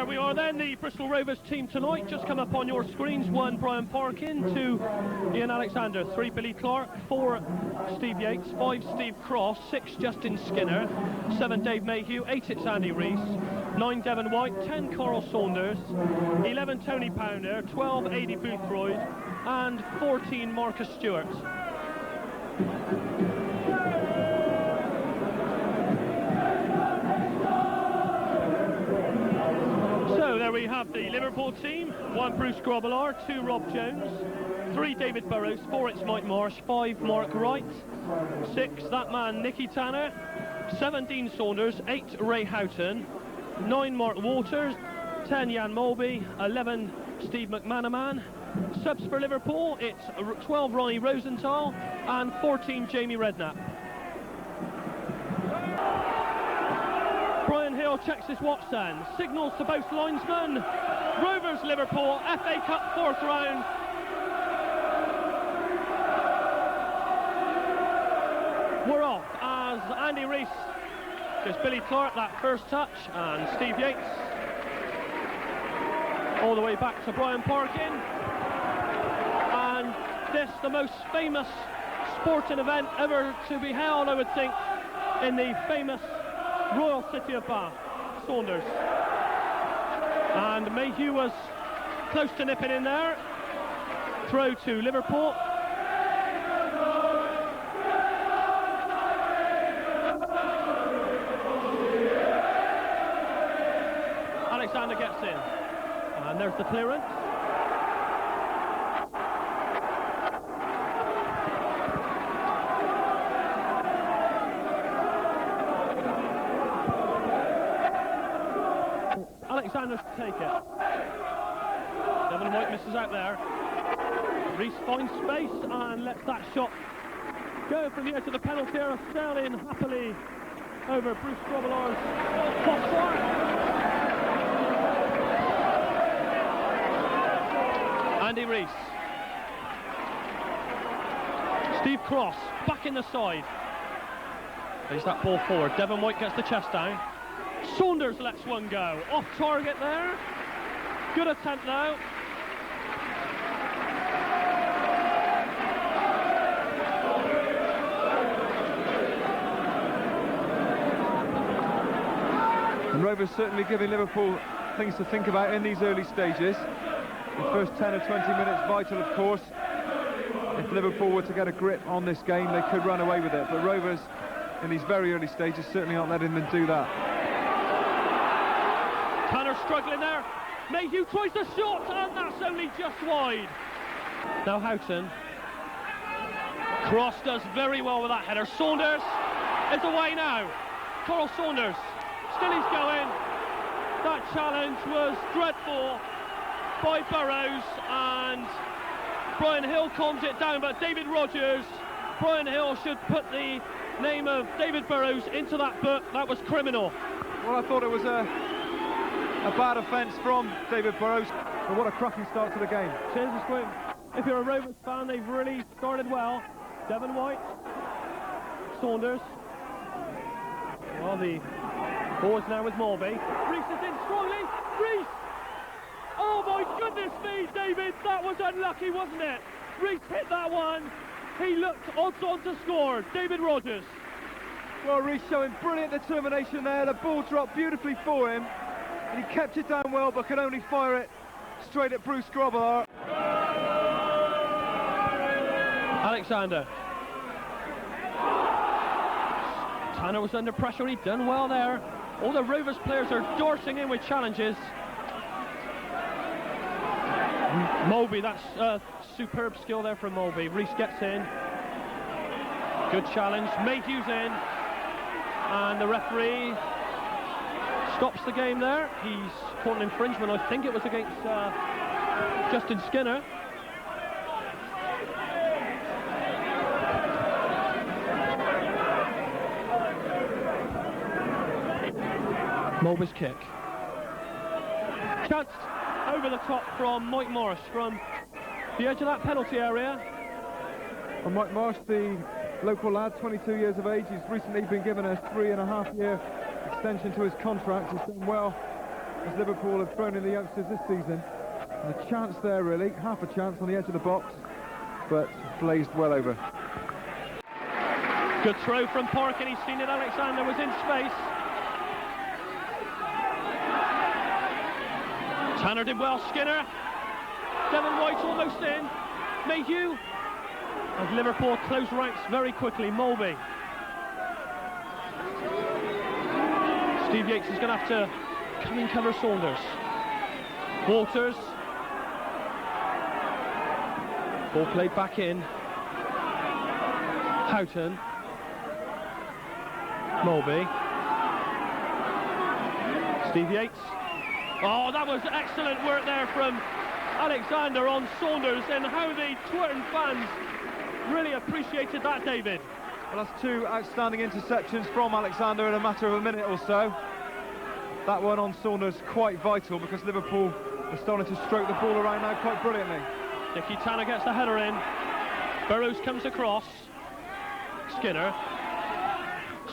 there we are then, the Bristol Rovers team tonight, just come up on your screens. 1 Brian Parkin, 2 Ian Alexander, 3 Billy Clark, 4 Steve Yates, 5 Steve Cross, 6 Justin Skinner, 7 Dave Mayhew, 8 it's Andy Rees, 9 Devon White, 10 Carl Saunders, 11 Tony Pounder, 12 Aidy Boothroyd and 14 Marcus Stewart. So there we have the Liverpool team. 1 Bruce Grobbelaar, 2 Rob Jones, 3 David Burrows, 4 it's Mike Marsh, 5 Mark Wright, 6 that man Nicky Tanner, 7 Dean Saunders, 8 Ray Houghton, 9 Mark Waters, 10 Jan Mulby, 11 Steve McManaman. Subs for Liverpool, it's 12 Ronnie Rosenthal and 14 Jamie Redknapp. Brian Hill checks his watch then, signals to both linesmen. Rovers Liverpool, FA Cup 4th round. We're off as Andy Rees gives Billy Clark that first touch, and Steve Yates all the way back to Brian Parkin. And this, the most famous sporting event ever to be held, I would think, in the famous Royal City of Bath. Saunders. And Mayhew was close to nipping in there. Throw to Liverpool. Alexander gets in. And there's the clearance. Alexander to take it. Devon White misses out there. Rees finds space and lets that shot go from the edge of the penalty area, sailing happily over Bruce Grobbelaar's top flag. Andy Rees. Steve Cross back in the side. Plays that ball forward. Devon White gets the chest down. Saunders lets one go. Off target there. Good attempt now. And Rovers certainly giving Liverpool things to think about in these early stages. The first 10 or 20 minutes vital, of course. If Liverpool were to get a grip on this game, they could run away with it. But Rovers, in these very early stages, certainly aren't letting them do that. Tanner struggling there. Mayhew tries the shot, and that's only just wide. Now Houghton. Cross does very well with that header. Saunders is away now. Carl Saunders. Still he's going. That challenge was dreadful by Burrows, and Brian Hill calms it down, but David Rogers, Brian Hill should put the name of David Burrows into that book. That was criminal. Well, I thought it was a bad offence from David Burrows, but what a cracking start to the game. Cheers, Squib. If you're a Rovers fan, they've really started well. Devon White, Saunders. Well, the ball is now with Mulby. Rees is in strongly. Rees! Oh my goodness me, David, that was unlucky, wasn't it? Rees hit that one. He looked odds on to score. David Rogers. Well, Rees showing brilliant determination there. The ball dropped beautifully for him, and he kept it down well, but could only fire it straight at Bruce Grobbelaar. Alexander. Tanner was under pressure. He'd done well there. All the Rovers players are darting in with challenges. Mulby, that's superb skill there from Mulby. Rees gets in. Good challenge. Mayhew's in. And the referee stops the game there. He's caught an infringement. I think it was against Justin Skinner. Mulby's kick. Chance over the top from Mike Morris from the edge of that penalty area. And Mike Marsh, the local lad, 22 years of age, he's recently been given a 3.5-year extension to his contract. He's done well as Liverpool have thrown in the youngsters this season. And a chance there, really, half a chance on the edge of the box, but blazed well over. Good throw from Park, and he's seen it. Alexander was in space. Tanner did well. Skinner. Devon White almost in. Mayhew. As Liverpool close ranks very quickly. Mulvey. Steve Yates is going to have to come and cover Saunders. Walters. Ball played back in. Houghton. Mulvey. Steve Yates. Oh, that was excellent work there from Alexander on Saunders, and how the Twerton fans really appreciated that, David. Well, that's two outstanding interceptions from Alexander in a matter of a minute or so. That one on Saunders quite vital, because Liverpool are starting to stroke the ball around now quite brilliantly. Nicky Tanner gets the header in. Burrows comes across. Skinner.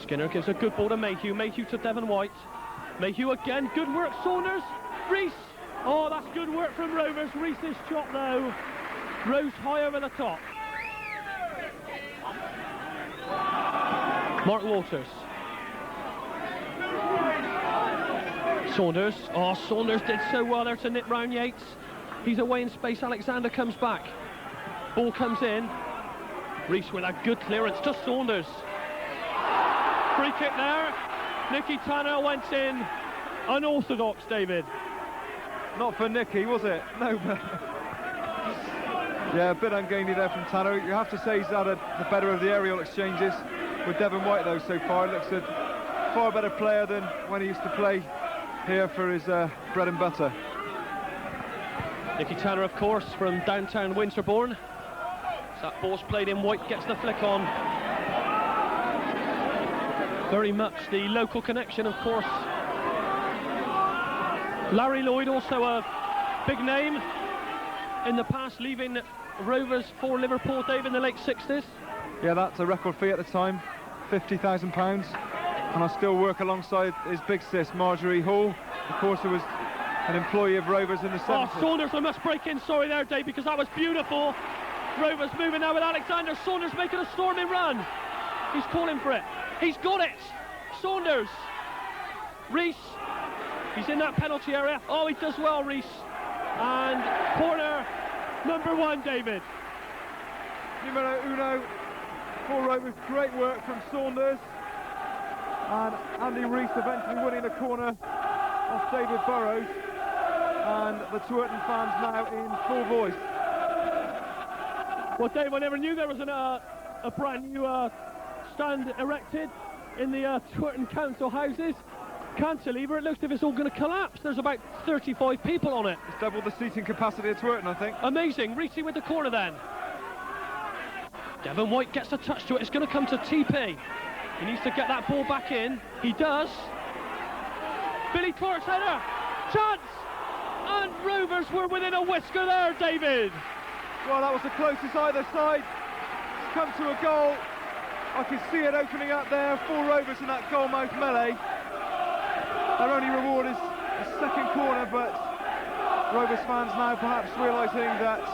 Skinner gives a good ball to Mayhew. Mayhew to Devon White. Mayhew again. Good work, Saunders. Reese. Oh, that's good work from Rovers. Reese's shot, though, rose high over the top. Mark Walters. Saunders. Oh, Saunders did so well there to nip round Yates. He's away in space. Alexander comes back. Ball comes in. Reese with a good clearance to Saunders. Free kick there. Nicky Tanner went in. Unorthodox, David. Not for Nicky, was it? No, but yeah, a bit ungainly there from Tanner. You have to say he's had the better of the aerial exchanges with Devon White, though, so far. He looks a far better player than when he used to play here for his bread and butter. Nicky Tanner, of course, from downtown Winterbourne. So that ball's played in. White gets the flick on. Very much the local connection, of course. Larry Lloyd, also a big name in the past, leaving Rovers for Liverpool, Dave, in the late 60s. Yeah, that's a record fee at the time, £50,000. And I still work alongside his big sis, Marjorie Hall, of course, who was an employee of Rovers in the 70s. Oh, Saunders, I must break in, sorry there, Dave, because that was beautiful. Rovers moving now with Alexander. Saunders making a storming run. He's calling for it. He's got it. Saunders. Reese. He's in that penalty area. Oh, he does well, Reese. And corner number one, David. Numero uno for Rovers. Great work from Saunders. And Andy Reese eventually winning the corner off David Burrows. And the Twerton fans now in full voice. Well, Dave, I never knew there was a brand new stand erected in the Twerton Council houses. Cantilever, it looks as if it's all going to collapse. There's about 35 people on it. It's double the seating capacity of Twerton, I think. Amazing. Reese with the corner then. Devon White gets a touch to it. It's going to come to TP. He needs to get that ball back in. He does. Billy Clark's header. Chance! And Rovers were within a whisker there, David. Well, that was the closest either side. It's come to a goal. I can see it opening up there for Rovers in that goal-mouth melee. Their only reward is a second corner, but Rovers fans now perhaps realising that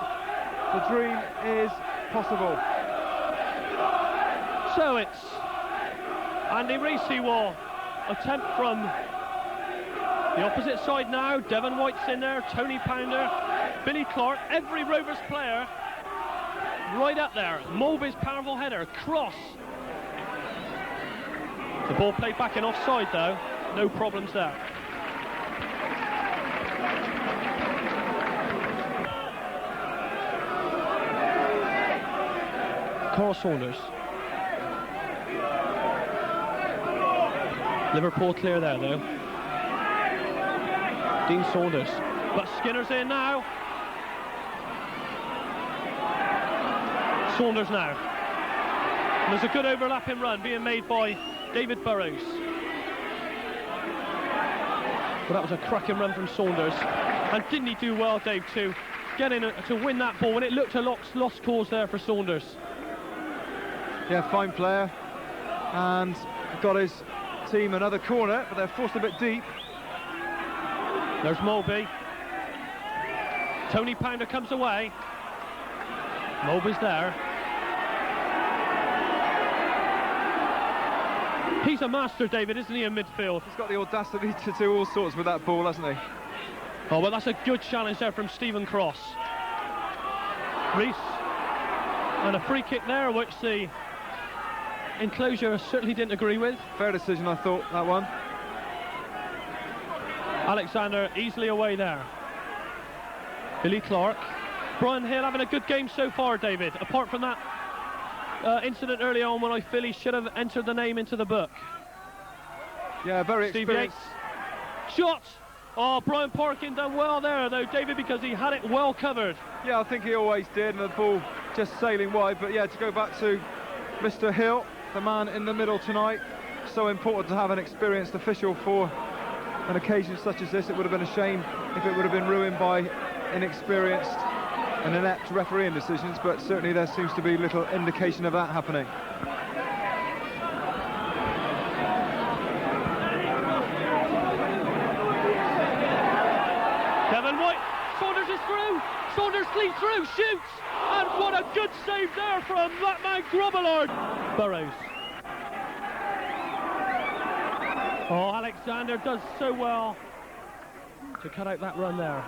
the dream is possible. So it's Andy Reese will attempt from the opposite side now. Devon White's in there, Tony Pounder, Billy Clark, every Rovers player right up there. Mulvey's powerful header, cross. The ball played back in offside though. No problems there. Carl Saunders. Liverpool clear there though. Dean Saunders. But Skinner's in now. Saunders now. And there's a good overlapping run being made by David Burrows. Well, that was a cracking run from Saunders. And didn't he do well, Dave, to get in to win that ball when it looked a lost cause there for Saunders. Yeah, fine player. And got his team another corner, but they're forced a bit deep. There's Mulby. Tony Pounder comes away. Mulby's there. He's a master, David, isn't he, in midfield? He's got the audacity to do all sorts with that ball, hasn't he? Oh, well, that's a good challenge there from Stephen Cross. Rees. And a free kick there, which the enclosure certainly didn't agree with. Fair decision, I thought, that one. Alexander easily away there. Billy Clark. Brian Hill having a good game so far, David, apart from that incident early on when I feel he should have entered the name into the book. Yeah, very Steve experienced. Yates. Shot! Oh, Brian Parkin done well there, though, David, because he had it well covered. Yeah, I think he always did, and the ball just sailing wide. But yeah, to go back to Mr. Hill, the man in the middle tonight, so important to have an experienced official for an occasion such as this. It would have been a shame if it would have been ruined by inexperienced and inept refereeing decisions, but certainly there seems to be little indication of that happening. Kevin White, Saunders is through, Saunders leads through, shoots, and what a good save there from that man Grobbelaar. Burrows. Oh, Alexander does so well to cut out that run there.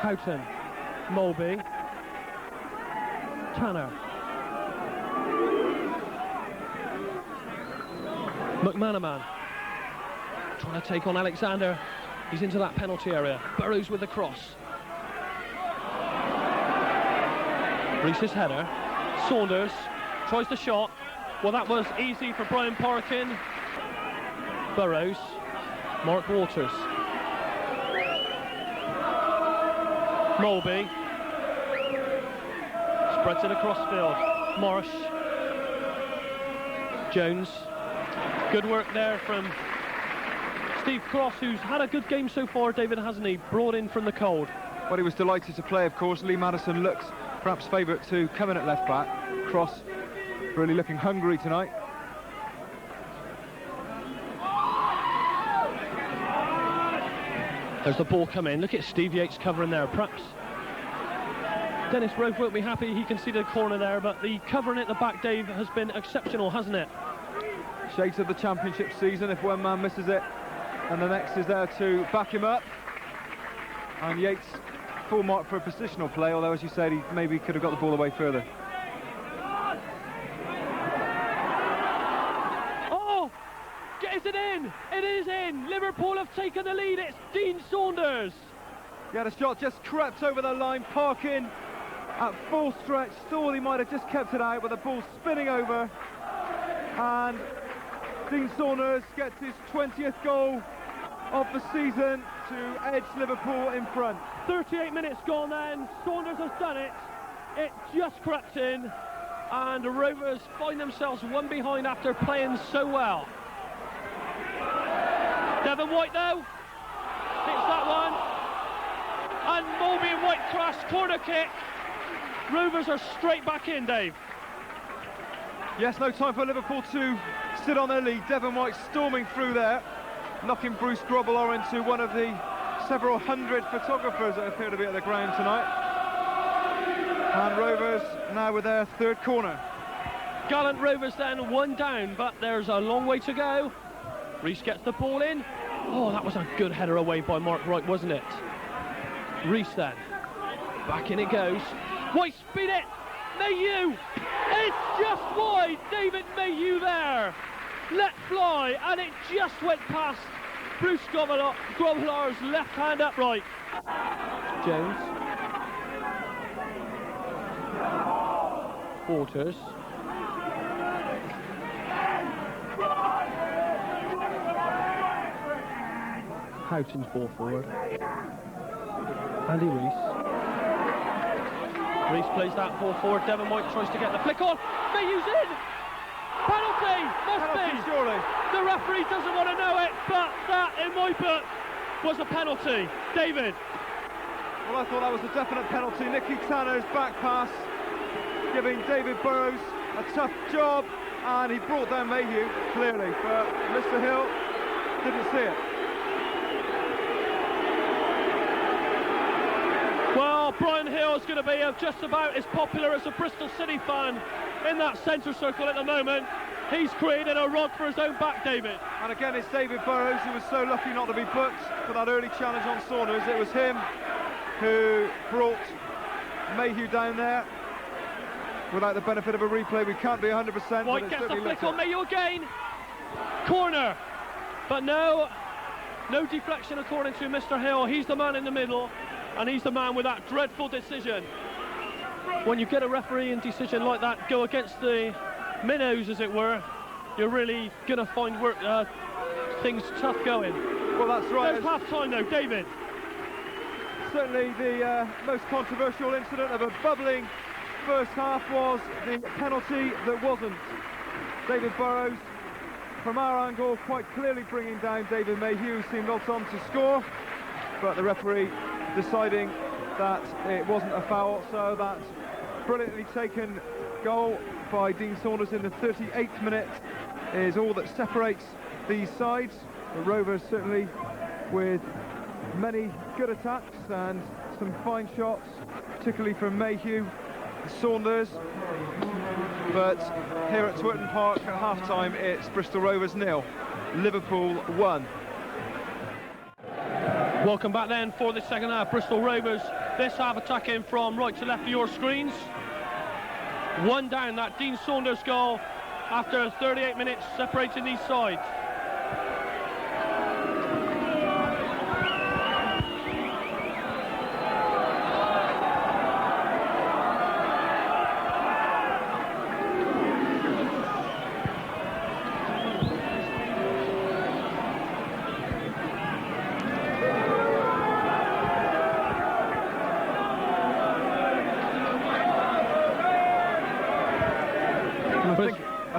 Houghton, Mulby, Tanner, McManaman trying to take on Alexander. He's into that penalty area. Burrows with the cross. Reese's header. Saunders tries the shot. Well, that was easy for Brian Parkin. Burrows. Mark Walters. Mulby. Spreads it across field. Marsh. Jones. Good work there from Steve Cross, who's had a good game so far, David, hasn't he? Brought in from the cold. Well, he was delighted to play, of course. Lee Madison looks perhaps favourite to come in at left back. Cross really looking hungry tonight. There's the ball come in. Look at Steve Yates covering there. Perhaps Dennis Rowe won't be happy he conceded a corner there, but the covering at the back, Dave, has been exceptional, hasn't it? Shades of the championship season. If one man misses it and the next is there to back him up. And Yates, full mark for a positional play, although, as you said, he maybe could have got the ball away further. Oh! Is it in? It is in! Liverpool have taken the lead. It's Dean Saunders. Yeah, the shot just crept over the line. Parkin at full stretch. Thought he might have just kept it out with the ball spinning over. And Dean Saunders gets his 20th goal of the season to edge Liverpool in front. 38 minutes gone then. Saunders has done it. It just crept in. And the Rovers find themselves one behind after playing so well. Devon White though. Hits that one. And Mulby and White crash. Corner kick. Rovers are straight back in, Dave. Yes, no time for Liverpool to sit on their lead. Devon White storming through there, knocking Bruce Grobbelaar into one of the several hundred photographers that appear to be at the ground tonight. And Rovers now with their third corner. Gallant Rovers then, one down, but there's a long way to go. Rees gets the ball in. Oh, that was a good header away by Mark Wright, wasn't it? Rees then. Back in it goes. White speed it. Mayhew. It's just wide. David Mayhew there. Let fly, and it just went past Bruce Grobbelaar's left hand upright. Jones. Walters. Houghton's ball forward. Andy Rees. Rees plays that ball forward. Devon White tries to get the flick on. Mayhew's in! Penalty! Must be! Surely. The referee doesn't want to know it, but that, in my book, was a penalty. David. Well, I thought that was a definite penalty. Nicky Tanner's back pass, giving David Burrows a tough job, and he brought down Mayhew, clearly, but Mr. Hill didn't see it. Hill's going to be just about as popular as a Bristol City fan in that centre circle at the moment. He's created a rod for his own back, David. And again, it's David Burrows, who was so lucky not to be booked for that early challenge on Saunders. It was him who brought Mayhew down there. Without the benefit of a replay, we can't be 100%. White gets the flick on Mayhew again. Corner. But no deflection according to Mr. Hill. He's the man in the middle, and he's the man with that dreadful decision. When you get a refereeing decision like that go against the minnows, as it were, you're really going to find things tough going. Well, that's right. There's half-time though, David. Certainly the most controversial incident of a bubbling first half was the penalty that wasn't. David Burrows, from our angle, quite clearly bringing down David Mayhew, who seemed odds on to score, but the referee deciding that it wasn't a foul, so that brilliantly taken goal by Dean Saunders in the 38th minute is all that separates these sides. The Rovers certainly with many good attacks and some fine shots, particularly from Mayhew, Saunders, but here at Twerton Park at half-time it's Bristol Rovers 0, Liverpool 1. Welcome back then for the second half. Bristol Rovers this half attacking from right to left of your screens. One down, that Dean Saunders goal after 38 minutes separating these sides.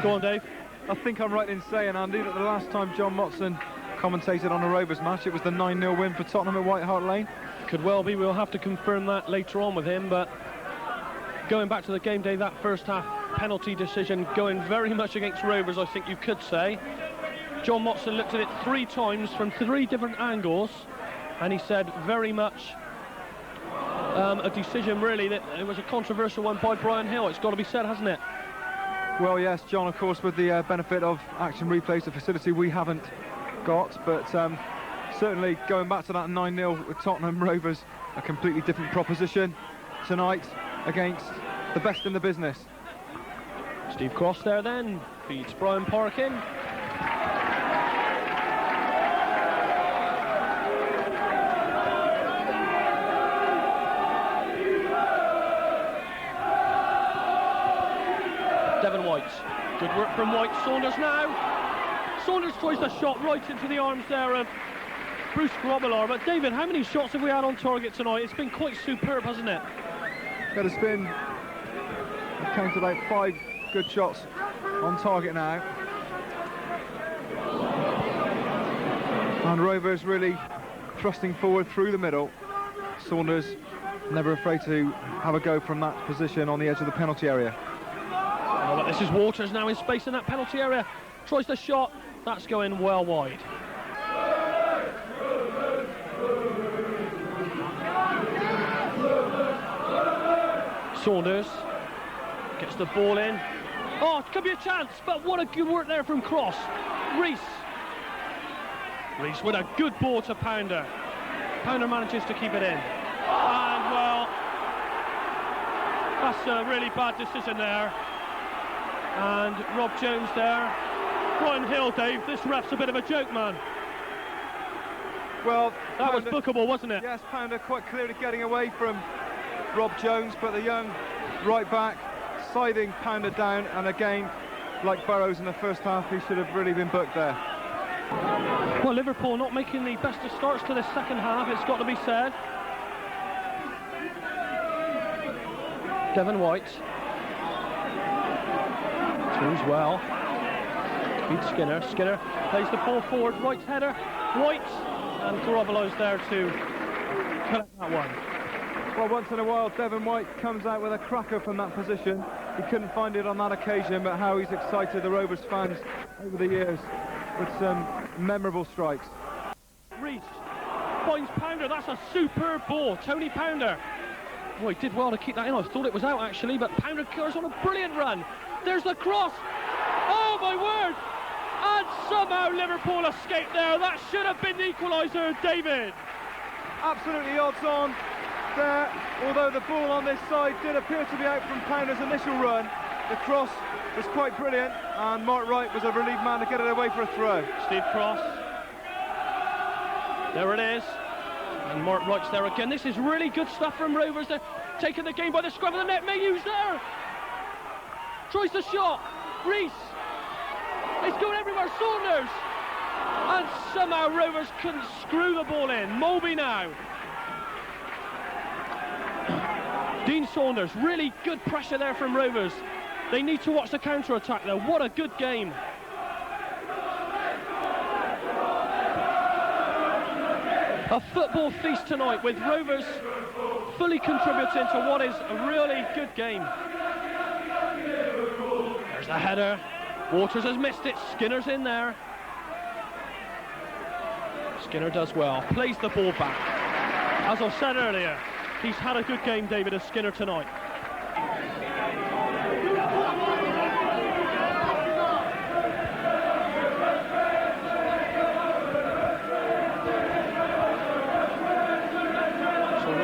Go on, Dave. I think I'm right in saying, Andy, that the last time John Motson commentated on a Rovers match, it was the 9-0 win for Tottenham at White Hart Lane. Could well be. We'll have to confirm that later on with him, but going back to the game day, that first half penalty decision going very much against Rovers, I think you could say. John Motson looked at it 3 times from 3 different angles, and he said very much a decision really that it was a controversial one by Brian Hill. It's got to be said, hasn't it? Well, yes, John, of course, with the benefit of action replays, a facility we haven't got, but certainly going back to that 9-0 with Tottenham, Rovers, a completely different proposition tonight against the best in the business. Steve Cross there then, feeds Brian Park in. Devon White, good work from White. Saunders now. Saunders tries the shot right into the arms there of Bruce Grobbelaar. But David, how many shots have we had on target tonight? It's been quite superb, hasn't it? There's been, I've counted about 5 good shots on target now. And Rovers really thrusting forward through the middle. Saunders never afraid to have a go from that position on the edge of the penalty area. Oh, but this is Waters now in space in that penalty area. Tries the shot. That's going well wide. Saunders gets the ball in. Oh, it could be a chance, but what a good work there from Cross. Reese with a good ball to Pounder. Pounder manages to keep it in. And, well, that's a really bad decision there. And Rob Jones there. Brian Hill, Dave, this ref's a bit of a joke, man. Well, that was bookable, wasn't it? Yes, Pounder quite clearly getting away from Rob Jones, but the young right back siding Pounder down, and again, like Burrows in the first half, he should have really been booked there. Well, Liverpool not making the best of starts to the second half, it's got to be said. Devon White. Throws well. Beats Skinner. Skinner plays the ball forward. White's header. White. And Grobbelaar's there to collect that one. Well, once in a while, Devon White comes out with a cracker from that position. He couldn't find it on that occasion, but how he's excited the Rovers fans over the years with some memorable strikes. Reese finds Pounder. That's a superb ball. Tony Pounder. Well, he did well to keep that in. I thought it was out, actually, but Pounder goes on a brilliant run. There's the cross. Oh, my word. And somehow Liverpool escaped there. That should have been the equaliser, David. Absolutely odds on there, although the ball on this side did appear to be out from Pounder's initial run. The cross was quite brilliant, and Mark Wright was a relieved man to get it away for a throw. Steve Cross. There it is. And Mark Wright's there again. This is really good stuff from Rovers. They're taking the game by the scruff of the neck. Mayhew's there. Tries the shot. Reese. It's going everywhere. Saunders. And somehow Rovers couldn't screw the ball in. Moby now. Dean Saunders. Really good pressure there from Rovers. They need to watch the counter-attack though. What a good game. A football feast tonight with Rovers fully contributing to what is a really good game. There's the header. Waters has missed it. Skinner's in there. Skinner does well. Plays the ball back. As I said earlier, he's had a good game, David, as Skinner tonight.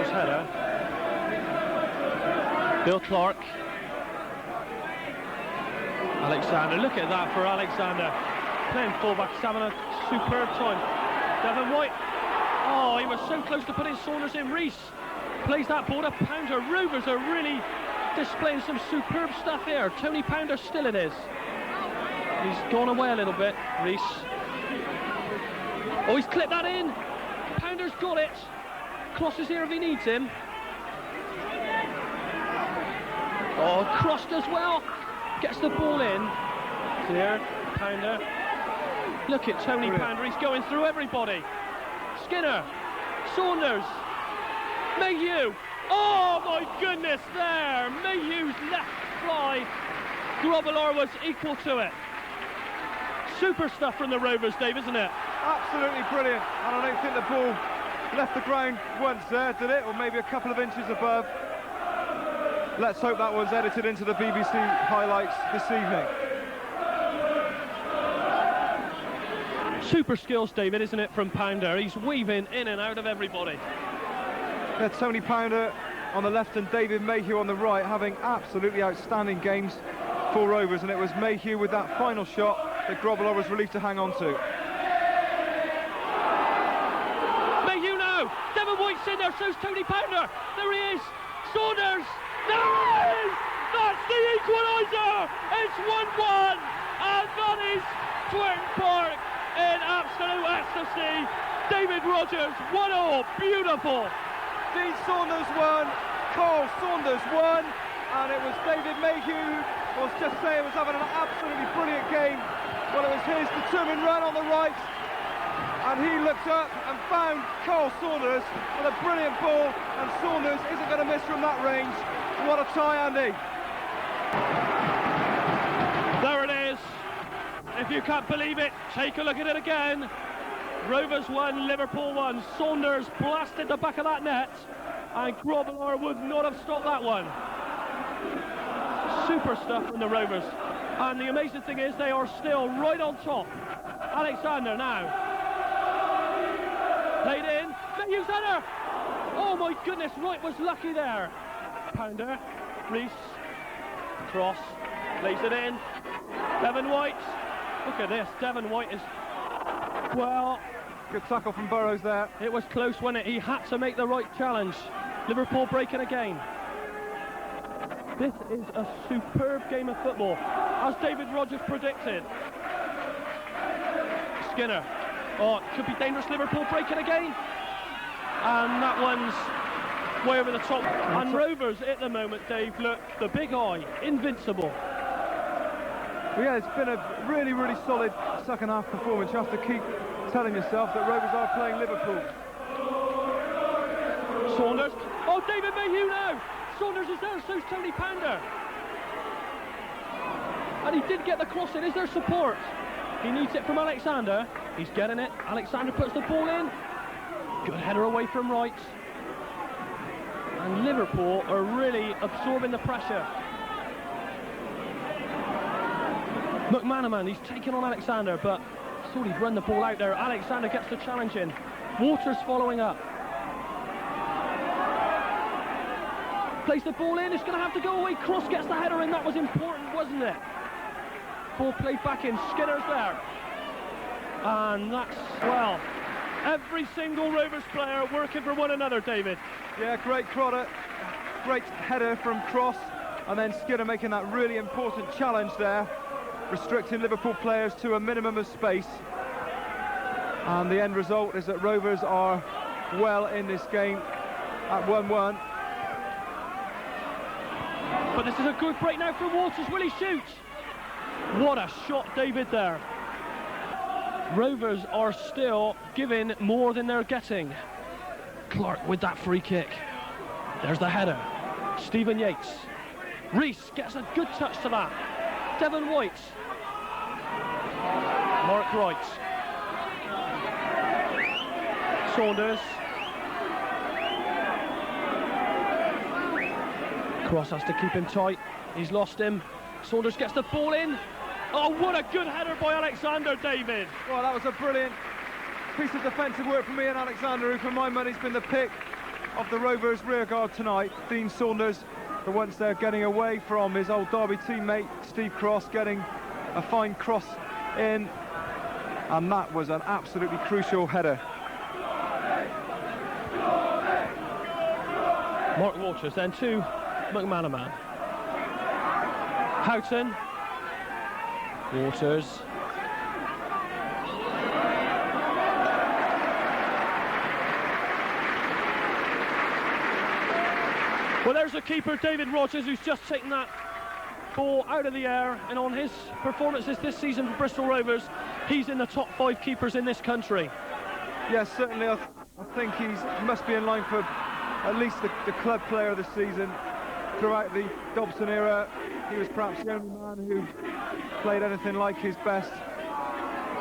Header. Bill Clark. Alexander, look at that for Alexander. Playing fullback, he's having a superb time. Devon White. Oh, he was so close to putting Saunders in. Reese plays that ball to Pounder. Rovers are really displaying some superb stuff here. Tony Pounder still it is. He's gone away a little bit, Reese. Oh, he's clipped that in. Pounder's got it. Cross is here if he needs him. Oh, crossed as well. Gets the ball in. Here, Pounder. Look at Tony Pounder. He's going through everybody. Skinner. Saunders. Mayhew. Oh, my goodness, there. Mayhew's left fly. Grobbelaar was equal to it. Super stuff from the Rovers, Dave, isn't it? Absolutely brilliant. And I don't think the ball left the ground once there, did it? Or maybe a couple of inches above. Let's hope that one's edited into the BBC highlights this evening. Super skills, David, isn't it, from Pounder? He's weaving in and out of everybody. Yeah, Tony Pounder on the left and David Mayhew on the right, having absolutely outstanding games for Rovers, and it was Mayhew with that final shot that Grobbelaar was relieved to hang on to. Devon White's in there, so's Tony Pounder. There he is. Saunders. There he is. That's the equaliser. It's 1-1. And that is Twerton Park in absolute ecstasy. David Rogers, 1-0. Beautiful. Dean Saunders won. Carl Saunders won. And it was David Mayhew, I was just saying, was having an absolutely brilliant game. Well, it was his determined run on the right. And he looked up and found Carl Saunders with a brilliant ball, and Saunders isn't going to miss from that range. What a tie, Andy. There it is. If you can't believe it, take a look at it again. Rovers won, Liverpool won. Saunders blasted the back of that net, and Grobbelaar would not have stopped that one. Super stuff from the Rovers. And the amazing thing is they are still right on top. Alexander now. Played in, Mayhew's header! Oh my goodness, Wright was lucky there. Pounder, Reese, cross, plays it in. Devon White, look at this, Devon White is, well... Good tackle from Burrows there. It was close, wasn't it? He had to make the right challenge. Liverpool breaking again. This is a superb game of football, as David Rogers predicted. Skinner. Oh, it could be dangerous. Liverpool breaking again. And that one's way over the top. And Rovers at the moment, Dave, look, the big eye, invincible. Well, yeah, it's been a really, really solid second half performance. You have to keep telling yourself that Rovers are playing Liverpool. Saunders. Oh, David Mayhew now. Saunders is there, so's Tony Pounder. And he did get the cross in. Is there support? He needs it from Alexander. He's getting it. Alexander puts the ball in. Good header away from Wright. and Liverpool are really absorbing the pressure. McManaman, he's taken on Alexander, but thought he'd run the ball out there. Alexander gets the challenge in. Waters following up. Plays the ball in, it's going to have to go away. Cross gets the header in, that was important, wasn't it? Ball played back in, Skinner's there. And that's, well, every single Rovers player working for one another, David. Yeah, great header from Cross, and then Skinner making that really important challenge there, restricting Liverpool players to a minimum of space. And the end result is that Rovers are well in this game at 1-1. But this is a good break now for Waters. Will he shoot? What a shot, David, there. Rovers are still giving more than they're getting. Clark with that free kick. There's the header. Stephen Yates. Reese gets a good touch to that. Devon White. Mark Wright. Saunders. Cross has to keep him tight. He's lost him. Saunders gets the ball in. Oh, what a good header by Alexander, David. Well, that was a brilliant piece of defensive work from Ian Alexander, who for my money has been the pick of the Rovers rearguard tonight. Dean Saunders, for once they're getting away from his old Derby teammate Steve Cross, getting a fine cross in, and that was an absolutely crucial header. Mark Waters then to McManaman. Houghton. Waters. Well, there's the keeper, David Rogers, who's just taken that ball out of the air, and on his performances this season for Bristol Rovers, he's in the top 5 keepers in this country. Yes, certainly. I think he must be in line for at least the club player of the season. Throughout the Dobson era, he was perhaps the only man who played anything like his best,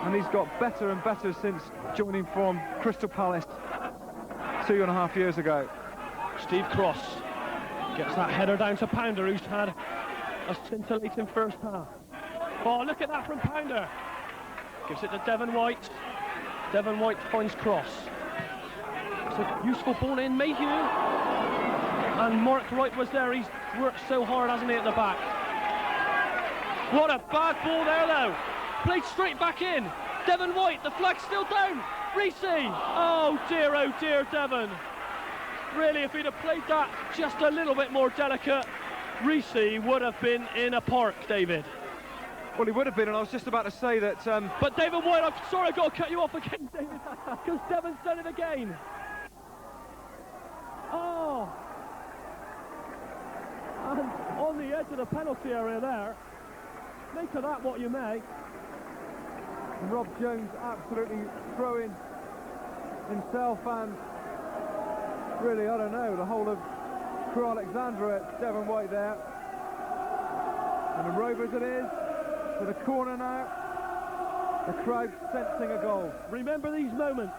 and he's got better and better since joining from Crystal Palace 2.5 years ago. Steve Cross gets that header down to Pounder, who's had a scintillating first half. Oh, look at that from Pounder. Gives it to Devon White. Devon White finds Cross. It's a useful ball in. Mayhew. And Mark Wright was there. He's worked so hard, hasn't he, at the back? What a bad ball there, though. Played straight back in. Devon White, the flag's still down. Reese. Oh dear, Devon. Really, if he'd have played that just a little bit more delicate, Reese would have been in a park, David. Well, he would have been, and I was just about to say that... But David White, I'm sorry I've got to cut you off again, David, because Devon's done it again. Oh! And on the edge of the penalty area there. Make of that what you may. Rob Jones absolutely throwing himself and really, I don't know, the whole of Crewe Alexandra at Devon White there. And the Rovers it is, to the corner now. The crowd sensing a goal. Remember these moments,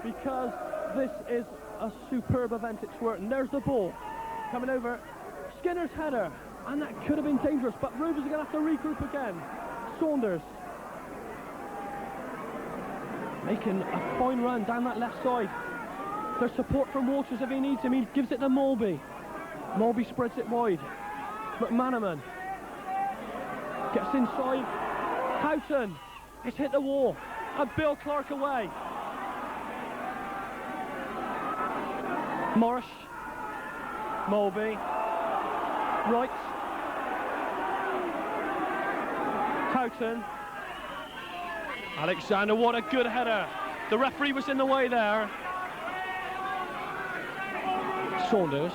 because this is a superb event at Twerton. There's the ball, coming over, Skinner's header, and that could have been dangerous, but Rovers are going to have to regroup again. Saunders. Making a fine run down that left side. There's support from Waters if he needs him. He gives it to Mulby. Mulby spreads it wide. McManaman gets inside. Houghton. It's hit the wall. And Bill Clark away. Marsh. Mulby. Wright. Houghton. Alexander, what a good header. The referee was in the way there. Saunders.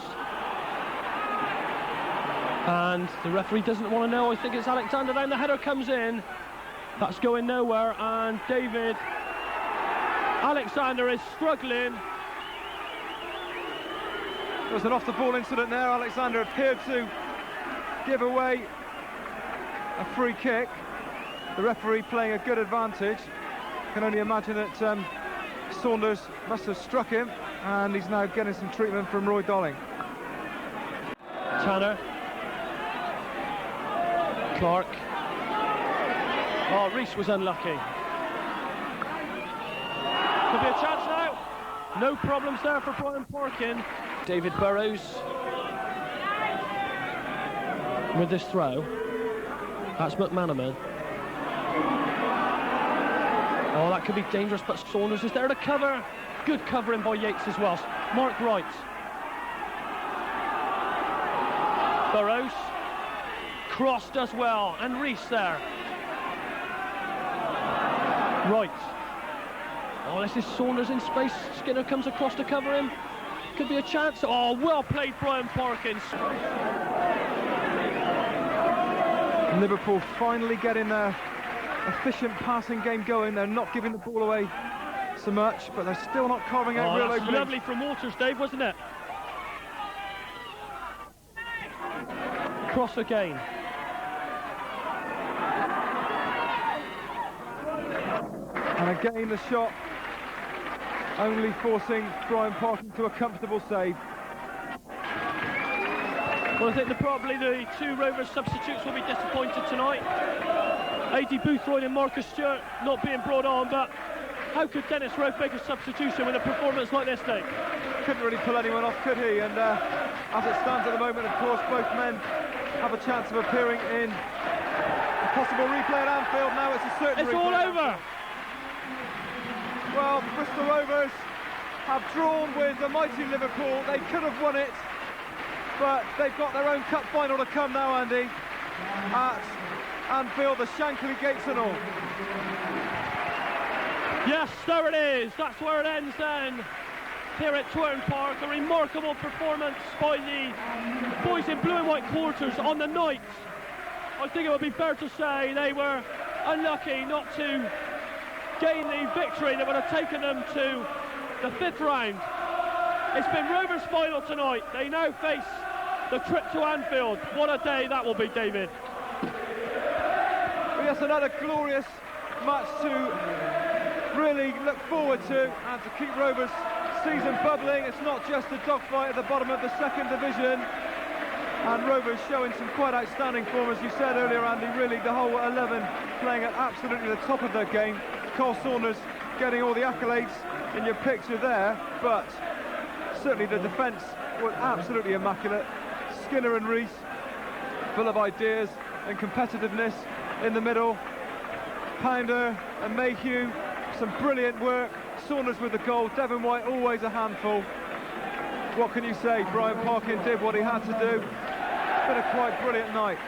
And the referee doesn't want to know. I think it's Alexander down. The header comes in. That's going nowhere. And David Alexander is struggling. There was an off-the-ball incident there. Alexander appeared to give away a free kick. The referee playing a good advantage. Can only imagine that Saunders must have struck him. and he's now getting some treatment from Roy Dolling. Tanner. Clark. Oh, Rees was unlucky. Could be a chance now. No problems there for Brian Parkin. David Burrows with this throw. That's McManaman. Oh, that could be dangerous, but Saunders is there to cover. Good covering by Yates as well. Mark Wright. Burrows. Cross does well, and Rees there. Wright. Oh, this is Saunders in space. Skinner comes across to cover him. Could be a chance. Oh, well played, Brian Parkins. Liverpool finally getting their efficient passing game going. They're not giving the ball away so much, but they're still not carving out real openings. Lovely from Walters, Dave, wasn't it? Cross again. And again the shot only forcing Brian Parkin to a comfortable save. Well, I think probably the two Rovers substitutes will be disappointed tonight. A.D. Boothroyd and Marcus Stewart not being brought on, but how could Dennis Rowe make a substitution with a performance like this, Dave? Couldn't really pull anyone off, could he? And as it stands at the moment, of course, both men have a chance of appearing in a possible replay at Anfield. Now it's a certain It's all over! Well, the Bristol Rovers have drawn with the mighty Liverpool. They could have won it, but they've got their own cup final to come now, Andy, at Anfield, the Shankly gates and all. Yes, there it is. That's where it ends then. Here at Twerton Park, a remarkable performance by the boys in blue and white quarters on the night. I think it would be fair to say they were unlucky not to gain the victory that would have taken them to the fifth round. It's been Rovers' final tonight. They now face the trip to Anfield. What a day that will be, David. Well, yes, another glorious match to really look forward to and to keep Rovers' season bubbling. It's not just a dogfight at the bottom of the second division, and Rovers showing some quite outstanding form, as you said earlier, Andy. Really, the whole 11 playing at absolutely the top of their game. Cole Saunders getting all the accolades in your picture there, but certainly the defence was absolutely immaculate. Skinner and Rees, full of ideas and competitiveness in the middle. Pounder and Mayhew, some brilliant work. Saunders with the goal. Devon White, always a handful. What can you say? Brian Parkin did what he had to do. It's been a quite brilliant night.